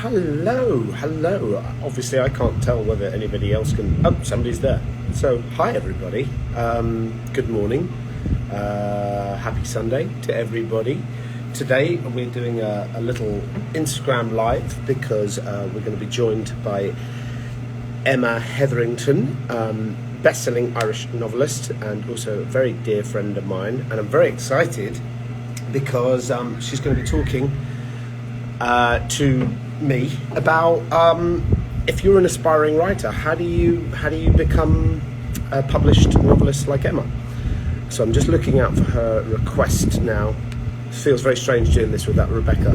Hello, hello. Obviously, I can't tell whether anybody else can. Oh, somebody's there. So, hi everybody. Good morning. Happy Sunday to everybody. Today we're doing a little Instagram live because we're going to be joined by Emma Heatherington, best-selling Irish novelist and also a very dear friend of mine. And I'm very excited because she's going to be talking to me about if you're an aspiring writer, how do you become a published novelist like Emma? So I'm just looking out for her request now. It feels very strange doing this without Rebecca.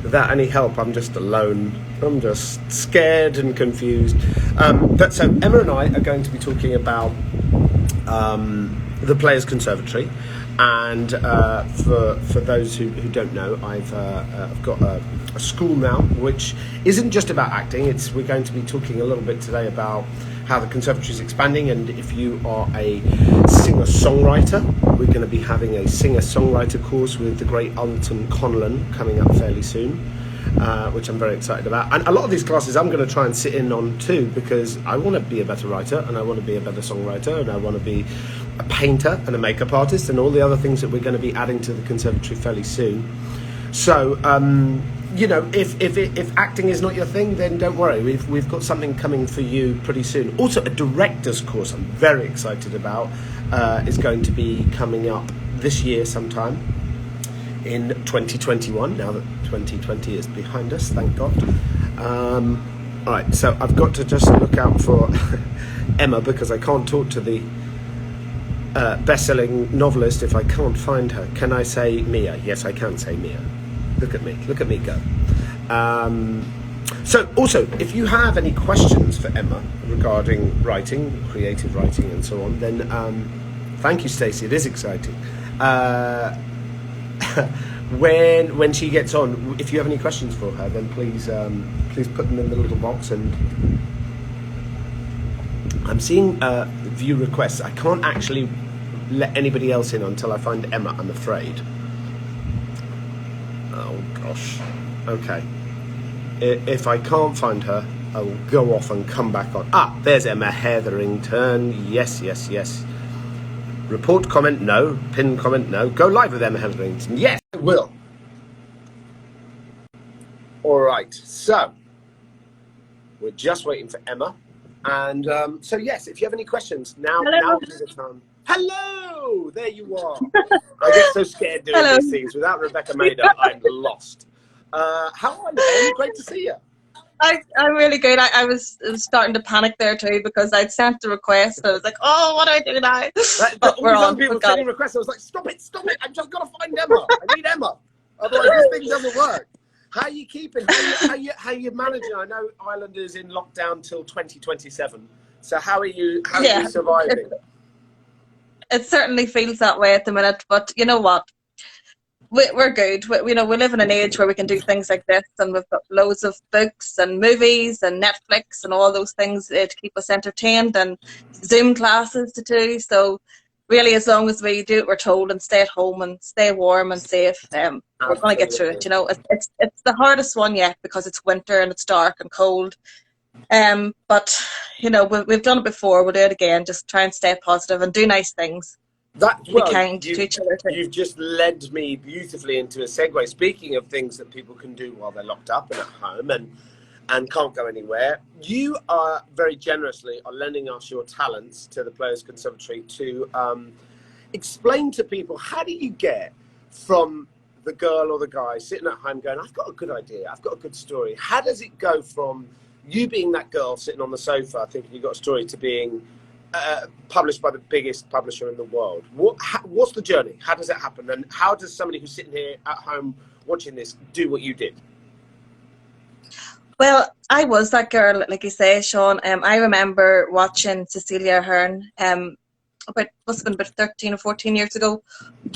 Without any help, I'm just alone. I'm just scared and confused. But so Emma and I are going to be talking about the Players' Conservatory. And for those who don't know, I've got a school now, which isn't just about acting. We're going to be talking a little bit today about how the conservatory is expanding, and if you are a singer-songwriter, we're going to be having a singer-songwriter course with the great Alton Conlon coming up fairly soon, which I'm very excited about. And a lot of these classes I'm going to try and sit in on too, because I want to be a better writer, and I want to be a better songwriter, and I want to be a painter and a makeup artist, and all the other things that we're going to be adding to the conservatory fairly soon. So, if acting is not your thing, then don't worry. We've got something coming for you pretty soon. Also, a director's course I'm very excited about is going to be coming up this year sometime in 2021. Now that 2020 is behind us, thank God. All right, so I've got to just look out for Emma because I can't talk to the best-selling novelist if I can't find her. Can I say Mia? Yes, I can say Mia. Look at me go. So also, if you have any questions for Emma regarding writing, creative writing and so on, then thank you, Stacey, it is exciting. When she gets on, if you have any questions for her, then please put them in the little box. And I'm seeing view requests. I can't actually let anybody else in until I find Emma, I'm afraid. Oh gosh. Okay. If I can't find her, I will go off and come back on. Ah, there's Emma Heatherington. Yes. Report comment, no. Pin comment, no. Go live with Emma Heatherington. Yes, I will. All right. So we're just waiting for Emma. And so yes, if you have any questions, now is the time. Hello, there you are. I get so scared doing these things. Without Rebecca Maida, I'm lost. How are you, Em? Great to see you. I'm really good. I was starting to panic there too because I'd sent the request. I was like, oh, what do I do now? But all these other people sending requests. I was like, stop it. I've just got to find Emma. I need Emma. Otherwise, this thing doesn't work. How are you keeping? How you managing? I know Ireland is in lockdown till 2027. So how are you surviving? It certainly feels that way at the minute, but you know what? We're good. We live in an age where we can do things like this, and we've got loads of books and movies and Netflix and all those things to keep us entertained, and Zoom classes to do. So really, as long as we do what we're told and stay at home and stay warm and safe, we're going to get through it. It's the hardest one yet because it's winter and it's dark and cold. But we've done it before. We'll do it again. Just try and stay positive and do nice things. Be kind to each other. You've just led me beautifully into a segue. Speaking of things that people can do while they're locked up and at home and can't go anywhere, you are very generously lending us your talents to the Players' Conservatory to explain to people, how do you get from the girl or the guy sitting at home going, I've got a good idea, I've got a good story. How does it go from you being that girl sitting on the sofa thinking you've got a story to being published by the biggest publisher in the world? What's the journey? How does it happen? And how does somebody who's sitting here at home watching this do what you did? Well, I was that girl, like you say, Sean. I remember watching Cecilia Ahern must have been about 13 or 14 years ago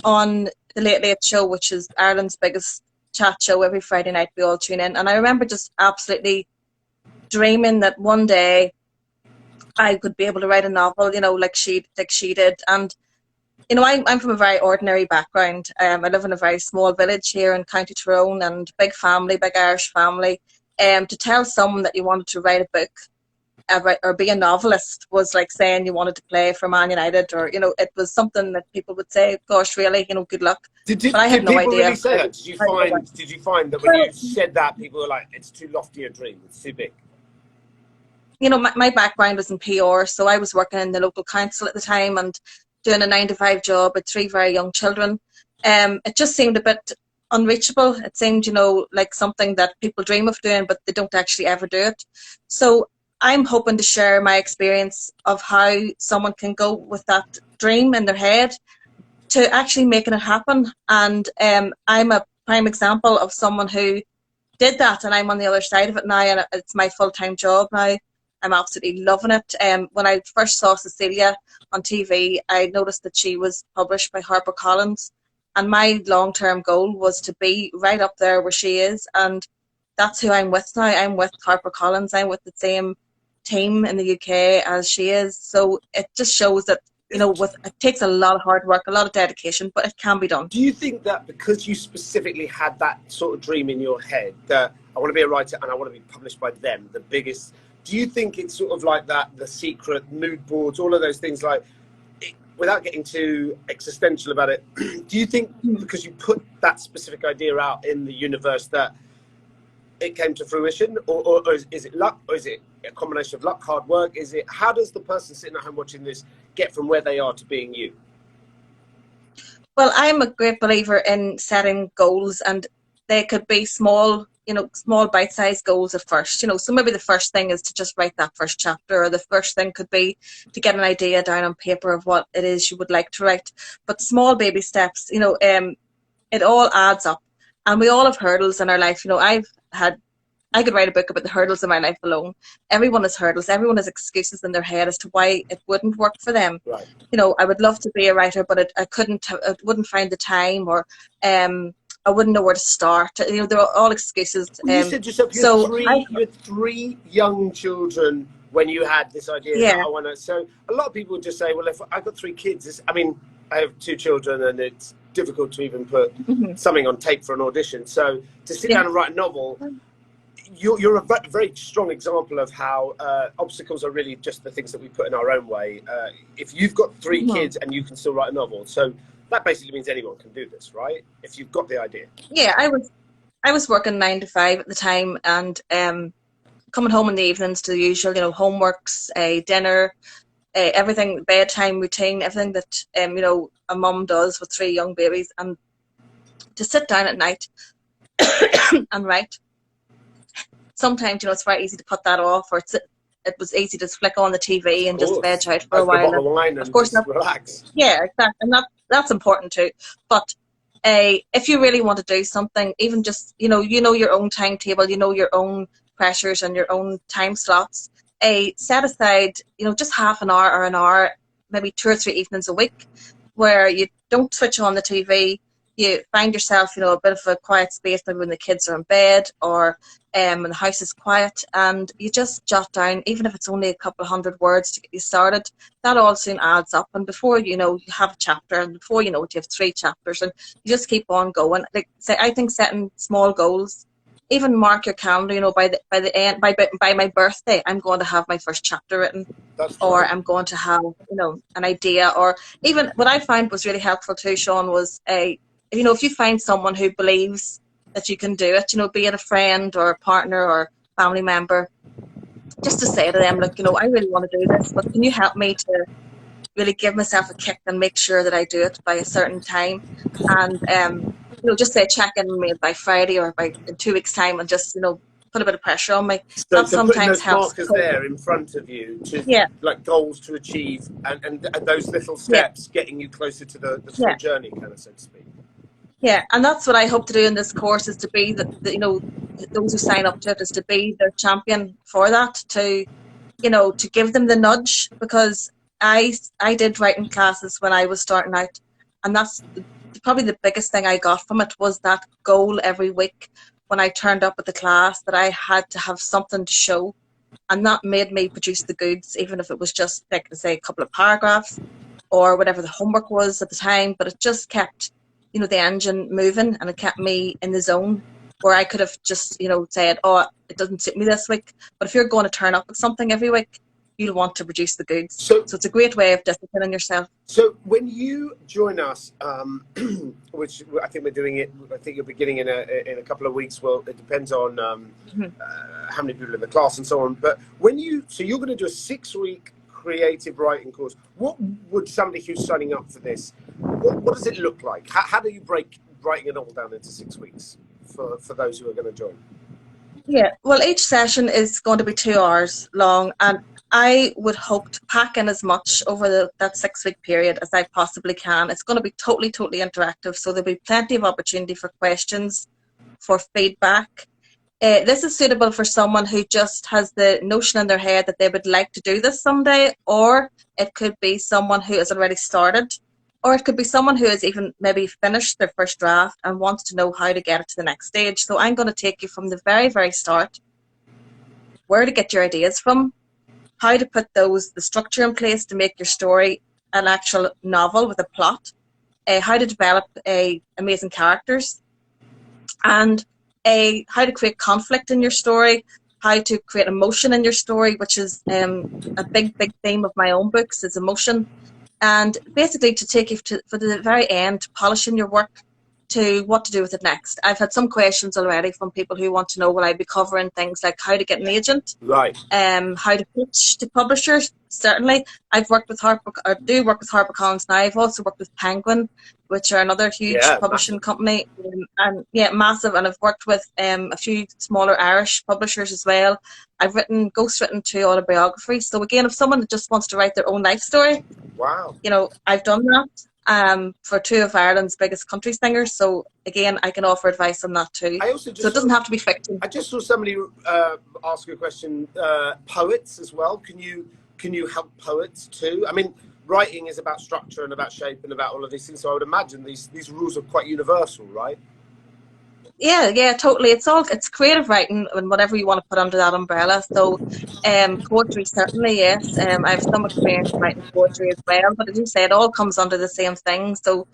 on the Late Late Show, which is Ireland's biggest chat show. Every Friday night we all tune in. And I remember just absolutely dreaming that one day I could be able to write a novel, like she did. And You know, I'm from a very ordinary background. I live in a very small village here in County Tyrone, and big family, big Irish family. To tell someone that you wanted to write a book or be a novelist was like saying you wanted to play for Man United, or you know, it was something that people would say, "Gosh, really? You know, good luck." But I had Did no people idea. really say that? Did you find that when Well, you said that, people were like, "It's too lofty a dream. It's too big." you know, my background was in PR, so I was working in the local council at the time and doing a 9 to 5 job with 3 very young children. It just seemed a bit unreachable. It seemed, you know, like something that people dream of doing, but they don't actually ever do it. So I'm hoping to share my experience of how someone can go with that dream in their head to actually making it happen. And I'm a prime example of someone who did that, and I'm on the other side of it now, and it's my full-time job now. I'm absolutely loving it. When I first saw Cecilia on TV, I noticed that she was published by HarperCollins, and my long-term goal was to be right up there where she is, and that's who I'm with now. I'm with HarperCollins. I'm with the same team in the UK as she is. So it just shows that, you know, it takes a lot of hard work, a lot of dedication, but it can be done. Do you think that because you specifically had that sort of dream in your head that I want to be a writer and I want to be published by them, the biggest, do you think it's sort of like that, The Secret, mood boards, all of those things, like, without getting too existential about it, do you think because you put that specific idea out in the universe that it came to fruition, or is it luck, or is it a combination of luck, hard work? How does the person sitting at home watching this get from where they are to being you? Well, I'm a great believer in setting goals, and they could be small, you know, small bite-sized goals at first, you know. So maybe the first thing is to just write that first chapter, or the first thing could be to get an idea down on paper of what it is you would like to write. But small baby steps, you know, it all adds up, and we all have hurdles in our life. You know, I could write a book about the hurdles in my life alone. Everyone has hurdles. Everyone has excuses in their head as to why it wouldn't work for them. Right. You know, I would love to be a writer, but I wouldn't find the time, or I wouldn't know where to start. You know, they're all excuses. Well, you said yourself, you had 3 young children when you had this idea. Yeah. That I want to. So a lot of people would just say, well, if I've got 3 kids, I mean, I have 2 children, and it's difficult to even put something on tape for an audition. So to sit down and write a novel, you're a very strong example of how obstacles are really just the things that we put in our own way. If you've got 3 kids and you can still write a novel, so that basically means anyone can do this, right? If you've got the idea. Yeah, I was working 9 to 5 at the time, and coming home in the evenings to the usual, you know, homeworks, dinner, everything, bedtime routine, everything that you know, a mum does with 3 young babies, and to sit down at night and write. Sometimes, you know, it's very easy to put that off, or it was easy to flick on the TV and just veg out for a while. Bottle of wine and of course, just relax. Yeah, exactly, and that's important too. But if you really want to do something, even just, you know your own timetable, you know your own pressures and your own time slots. Set aside, you know, just half an hour or an hour, maybe 2 or 3 evenings a week, where you don't switch on the TV. You find yourself, you know, a bit of a quiet space, maybe when the kids are in bed, or when the house is quiet, and you just jot down, even if it's only a couple of 100 words to get you started. That all soon adds up, and before you know, you have a chapter, and before you know it, you have 3 chapters, and you just keep on going. Like, say, I think setting small goals, even mark your calendar, you know, by the end, by my birthday, I'm going to have my first chapter written. Or I'm going to have, you know, an idea. Or even what I found was really helpful too, Sean, was you know, if you find someone who believes that you can do it, you know, be it a friend or a partner or family member, just to say to them, look, you know, I really want to do this, but can you help me to really give myself a kick and make sure that I do it by a certain time? And you know, just say check in with me by Friday or in 2 weeks' time, and just, you know, put a bit of pressure on me. So that sometimes those helps. Markers there in front of you, like goals to achieve, and those little steps getting you closer to the full journey, kind of, so to speak. Yeah, and that's what I hope to do in this course, is to be you know, those who sign up to it, is to be their champion for that, to, you know, to give them the nudge, because I did writing classes when I was starting out, and that's probably the biggest thing I got from it, was that goal every week when I turned up at the class, that I had to have something to show, and that made me produce the goods, even if it was just, like I say, a couple of paragraphs, or whatever the homework was at the time, but it just kept, you know, the engine moving, and it kept me in the zone where I could have just, you know, said, oh, it doesn't suit me this week. But if you're going to turn up with something every week, you'll want to produce the goods. So it's a great way of disciplining yourself. So when you join us, which I think we're doing it, I think you're beginning in a couple of weeks. Well, it depends on how many people in the class and so on. But so you're going to do a 6-week creative writing course. What would somebody who's signing up for this, what does it look like? How do you break writing it all down into 6 weeks for those who are going to join? Yeah, well, each session is going to be 2 hours long, and I would hope to pack in as much over that 6-week period as I possibly can. It's going to be totally interactive, so there'll be plenty of opportunity for questions, for feedback. This is suitable for someone who just has the notion in their head that they would like to do this someday, or it could be someone who has already started, or it could be someone who has even maybe finished their first draft and wants to know how to get it to the next stage. So I'm going to take you from the very start, where to get your ideas from, how to put the structure in place to make your story an actual novel with a plot, how to develop amazing characters, and how to create conflict in your story, how to create emotion in your story, which is a big theme of my own books, is emotion. And basically to take you for the very end, polishing your work to what to do with it next. I've had some questions already from people who want to know, will I be covering things like how to get an agent, right? How to pitch to publishers. Certainly, I've worked with do work with HarperCollins now. I've also worked with Penguin, which are another huge publishing company, and massive. And I've worked with a few smaller Irish publishers as well. I've ghostwritten 2 autobiographies. So again, if someone just wants to write their own life story, wow, you know, I've done that for 2 of Ireland's biggest country singers. So again, I can offer advice on that too. So it doesn't have to be fiction. I just saw somebody ask a question. Poets as well. Can you help poets too? I mean, writing is about structure and about shape and about all of these things. So I would imagine these rules are quite universal, right? Yeah, totally. It's creative writing and whatever you want to put under that umbrella. So, poetry certainly, yes. I have some experience writing poetry as well, but as you say, it all comes under the same thing. So,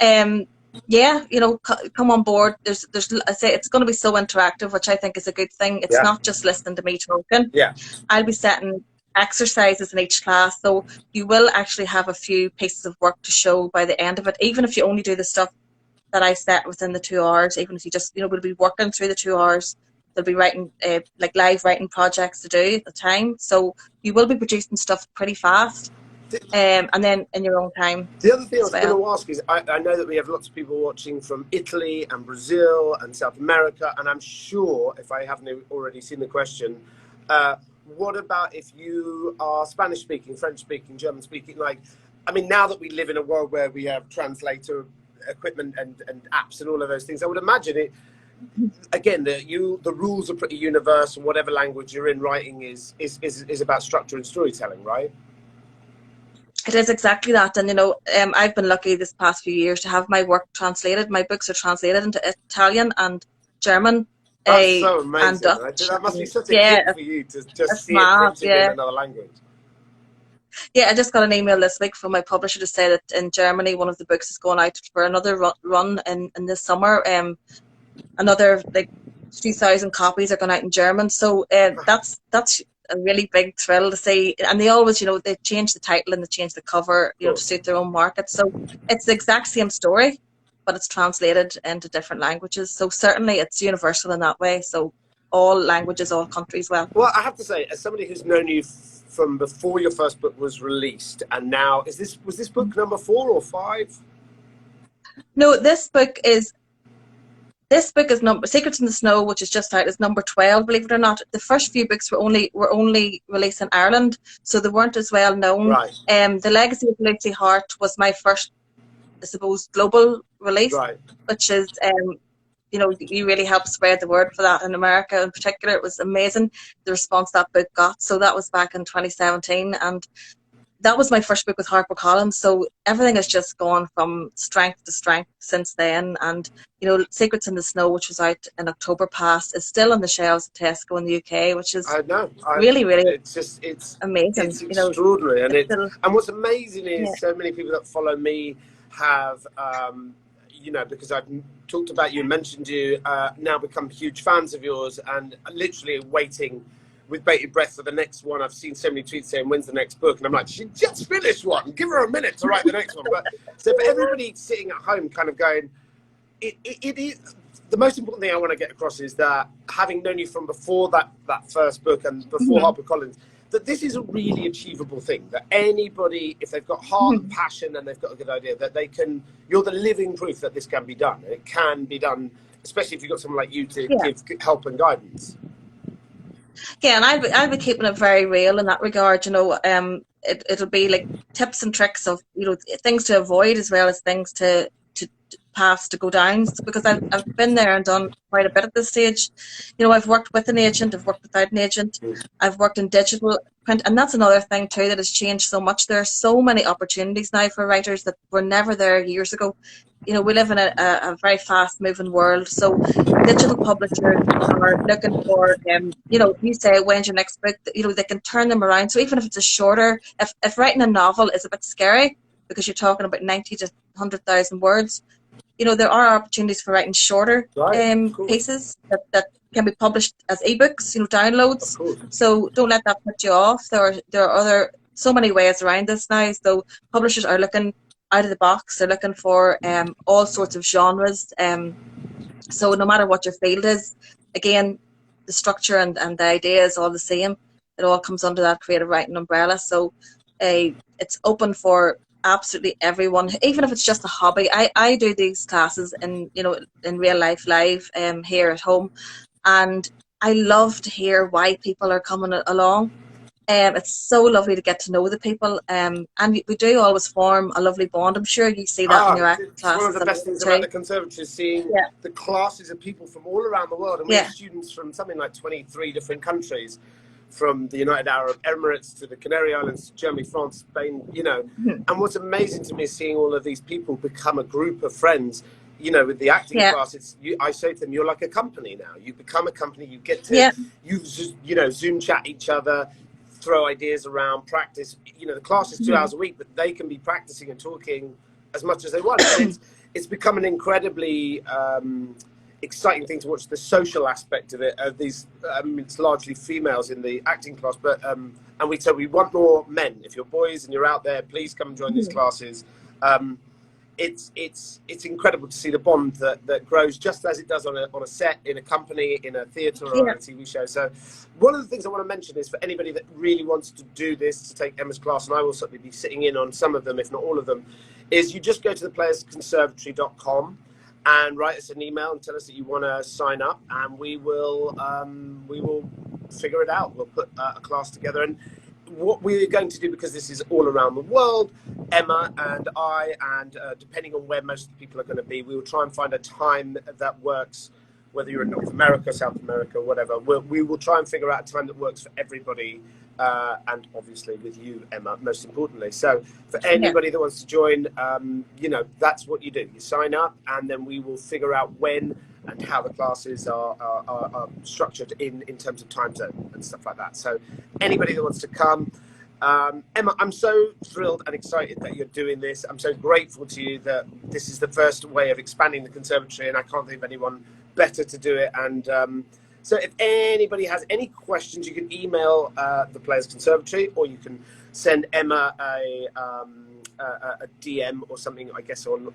yeah, you know, come on board. There's I say it's going to be so interactive, which I think is a good thing. It's not just listening to me talking. Yeah, I'll be setting exercises in each class, so you will actually have a few pieces of work to show by the end of it, even if you only do the stuff that I set within the 2 hours. Even if you just, you know, we'll be working through the 2 hours, they'll be writing like live writing projects to do at the time, so you will be producing stuff pretty fast, and then in your own time. The other thing I was going to ask is, I know that we have lots of people watching from Italy and Brazil and South America, and I'm sure, if I haven't already seen the question, what about if you are Spanish speaking, French speaking, German speaking? Like, I mean, now that we live in a world where we have translator equipment and apps and all of those things, I would imagine it. Again, the rules are pretty universal. Whatever language you're in, writing is about structure and storytelling, right? It is exactly that. And you know, I've been lucky this past few years to have my work translated. My books are translated into Italian and German. That's so amazing. And Dutch. That must be such a gift for you to just see it printed in another language. Yeah, I just got an email this week from my publisher to say that in Germany, one of the books is going out for another run in this summer. Another like 2,000 copies are going out in German. So that's a really big thrill to see. And they always, you know, they change the title and they change the cover, you know, to suit their own market. So it's the exact same story, but it's translated into different languages. So certainly it's universal in that way. So all languages, all countries. Well, I have to say, as somebody who's known you from before your first book was released, and now was this book number 4 or 5? No, this book is number Secrets in the Snow, which is just out, is number 12. Believe it or not, the first few books were only released in Ireland, so they weren't as well known. Right. The Legacy of Lucy Hart was my first, I suppose, global release, which is you know, you really helped spread the word for that in America in particular. It was amazing the response that book got. So that was back in 2017, and that was my first book with HarperCollins, so everything has just gone from strength to strength since then. And Secrets in the Snow, which was out in October past, is still on the shelves at Tesco in the UK, which is I know. really, really It's amazing. extraordinary, and Still, and what's amazing yeah. is so many people that follow me have, because I've talked about you, mentioned you, now become huge fans of yours, and literally waiting with bated breath for the next one. I've seen so many tweets saying, "When's the next book?" And I'm like, "She just finished one. Give her a minute to write the next one." But so for everybody sitting at home, kind of going, it is. The most important thing I want to get across is that, having known you from before that first book and before HarperCollins, that this is a really achievable thing. That anybody, if they've got heart and passion and they've got a good idea, that they can. You're the living proof that this can be done. It can be done, especially if you've got someone like you to give help and guidance. Yeah, and I'll be keeping it very real in that regard. It'll be like tips and tricks of things to avoid as well as things to paths to go down, because I've been there and done quite a bit at this stage. I've worked with an agent, I've worked without an agent, I've worked in digital print, and that's another thing too that has changed so much. There are so many opportunities now for writers that were never there years ago. We live in a very fast moving world, so digital publishers are looking for you say, when's your next book, they can turn them around. So even if it's a shorter, if writing a novel is a bit scary because you're talking about 90 to 100,000 words, there are opportunities for writing shorter pieces that can be published as ebooks, downloads. So don't let that put you off. There are so many ways around this now. So publishers are looking out of the box. They're looking for all sorts of genres. So no matter what your field is, again, the structure and the idea is all the same. It all comes under that creative writing umbrella. So it's open for absolutely everyone, even if it's just a hobby. I do these classes in real life live here at home, and I love to hear why people are coming along. It's so lovely to get to know the people, and we do always form a lovely bond. I'm sure you see that in your acting classes. One of the best things about the Conservatory is seeing the classes of people from all around the world, and we have students from something like 23 different countries, from the United Arab Emirates to the Canary Islands, Germany, France, Spain, And what's amazing to me is seeing all of these people become a group of friends. With the acting class, I say to them, you're like a company now. You become a company. You get to, Zoom chat each other, throw ideas around, practice. The class is 2 hours a week, but they can be practicing and talking as much as they want. It's become an incredibly exciting thing to watch, the social aspect of it. It's largely females in the acting class, but we want more men. If you're boys and you're out there, please come and join these classes. It's incredible to see the bond that grows, just as it does on a set, in a company, in a theatre, or on a TV show. So one of the things I want to mention is, for anybody that really wants to do this, to take Emma's class, and I will certainly be sitting in on some of them, if not all of them, is you just go to theplayerconservatory.com and write us an email and tell us that you want to sign up, and we will figure it out. We'll put a class together. And what we're going to do, because this is all around the world, Emma and I, and depending on where most of the people are going to be, we will try and find a time that works, whether you're in North America, South America, whatever. We will try and figure out a time that works for everybody, and obviously with you, Emma, most importantly. So for anybody that wants to join, that's what you do. You sign up, and then we will figure out when and how the classes are structured in terms of time zone and stuff like that. So anybody that wants to come, Emma, I'm so thrilled and excited that you're doing this. I'm so grateful to you that this is the first way of expanding the Conservatory, and I can't think of anyone better to do it. And so if anybody has any questions, you can email the Players Conservatory, or you can send Emma a DM or something, I guess, on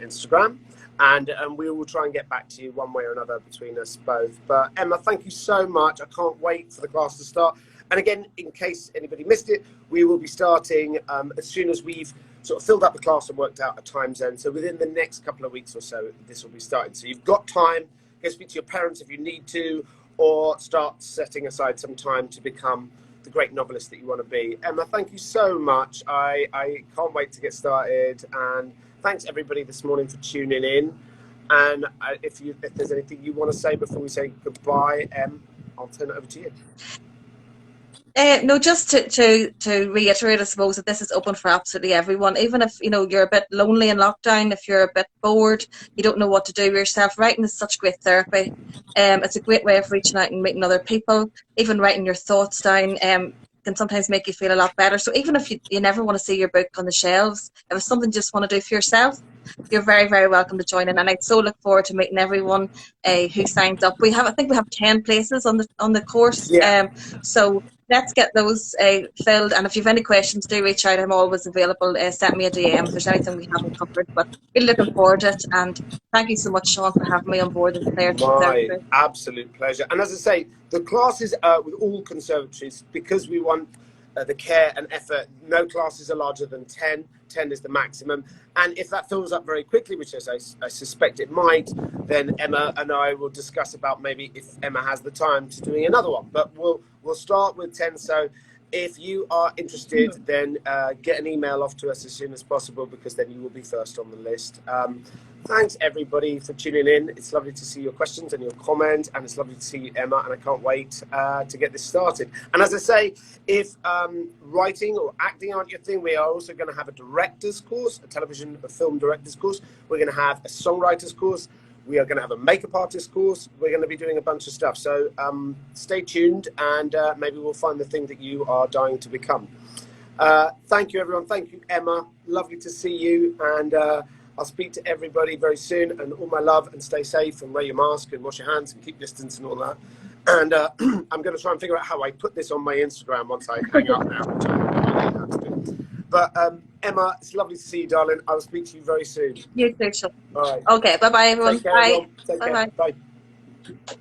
Instagram, and we will try and get back to you one way or another between us both. But Emma, thank you so much. I can't wait for the class to start. And again, in case anybody missed it, we will be starting as soon as we've sort of filled up the class and worked out a time zone. So within the next couple of weeks or so, this will be starting. So you've got time. Go speak to your parents if you need to, or start setting aside some time to become the great novelist that you want to be. Emma, thank you so much. I can't wait to get started. And thanks everybody this morning for tuning in. And if there's anything you want to say before we say goodbye, Em, I'll turn it over to you. No, just to reiterate, I suppose, that this is open for absolutely everyone. Even if, you know, you're a bit lonely in lockdown, if you're a bit bored, you don't know what to do with yourself, writing is such great therapy. It's a great way of reaching out and meeting other people. Even writing your thoughts down can sometimes make you feel a lot better. So even if you never want to see your book on the shelves, if it's something you just want to do for yourself, you're very, very welcome to join in. And I'd so look forward to meeting everyone who signs up. I think we have 10 places on the course. Yeah. So let's get those filled. And if you have any questions, do reach out. I'm always available. Send me a DM if there's anything we haven't covered. But really looking forward to it. And thank you so much, Sean, for having me on board as Players My Conservatory. absolute pleasure. And as I say, the classes with all conservatories, because we want the care and effort, no classes are larger than 10. 10 is the maximum. And if that fills up very quickly, which as I suspect it might, then Emma and I will discuss about maybe if Emma has the time to doing another one. But we'll start with 10. So if you are interested, then get an email off to us as soon as possible, because then you will be first on the list. Thanks everybody for tuning in. It's lovely to see your questions and your comments, and it's lovely to see you, Emma, and I can't wait to get this started. And as I say, if writing or acting aren't your thing, we are also going to have a director's course, a film director's course. We're going to have a songwriter's course. We are going to have a makeup artist course. We're going to be doing a bunch of stuff. So stay tuned, and maybe we'll find the thing that you are dying to become. Thank you, everyone. Thank you, Emma. Lovely to see you. And I'll speak to everybody very soon. And all my love, and stay safe, and wear your mask, and wash your hands, and keep distance, and all that. And I'm going to try and figure out how I put this on my Instagram once I hang up now, which I don't know how to do. But Emma, it's lovely to see you, darling. I will speak to you very soon. You too, Sean. All right. Okay, bye-bye, everyone. Take care, Bye. everyone. Take care. Bye-bye. Bye.